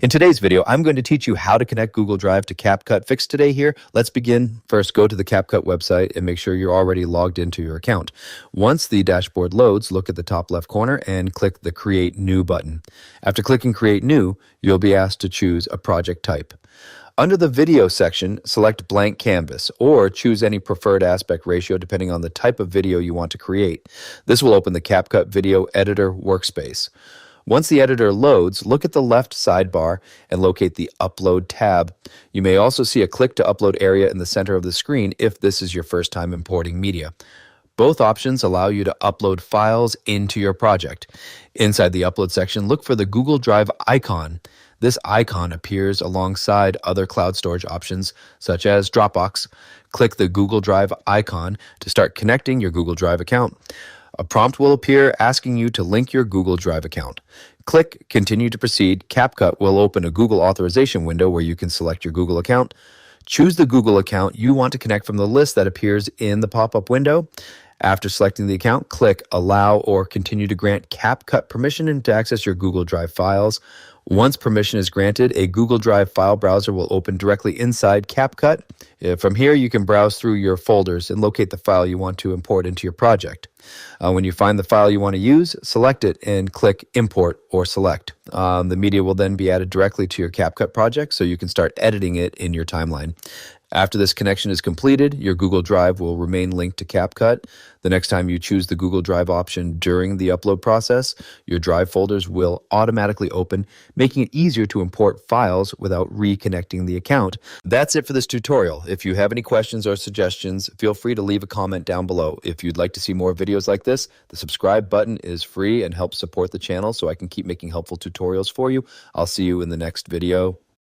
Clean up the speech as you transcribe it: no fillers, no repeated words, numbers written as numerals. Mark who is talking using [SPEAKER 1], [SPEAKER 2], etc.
[SPEAKER 1] In today's video, I'm going to teach you how to connect Google Drive to CapCut. Fix today here. Let's begin. First, go to the CapCut website and make sure you're already logged into your account. Once the dashboard loads, look at the top left corner and click the Create New button. After clicking Create New, you'll be asked to choose a project type. Under the Video section, select Blank Canvas or choose any preferred aspect ratio depending on the type of video you want to create. This will open the CapCut Video Editor workspace. Once the editor loads, look at the left sidebar and locate the Upload tab. You may also see a Click to Upload area in the center of the screen if this is your first time importing media. Both options allow you to upload files into your project. Inside the Upload section, look for the Google Drive icon. This icon appears alongside other cloud storage options such as Dropbox. Click the Google Drive icon to start connecting your Google Drive account. A prompt will appear asking you to link your Google Drive account. Click Continue to Proceed. CapCut will open a Google authorization window where you can select your Google account. Choose the Google account you want to connect from the list that appears in the pop-up window. After selecting the account, click Allow or Continue to grant CapCut permission to access your Google Drive files. Once permission is granted, a Google Drive file browser will open directly inside CapCut. From here, you can browse through your folders and locate the file you want to import into your project. When you find the file you want to use, select it and click Import or Select. The media will then be added directly to your CapCut project so you can start editing it in your timeline. After this connection is completed, your Google Drive will remain linked to CapCut. The next time you choose the Google Drive option during the upload process, your Drive folders will automatically open, making it easier to import files without reconnecting the account. That's it for this tutorial. If you have any questions or suggestions, feel free to leave a comment down below. If you'd like to see more videos like this, the subscribe button is free and helps support the channel so I can keep making helpful tutorials for you. I'll see you in the next video.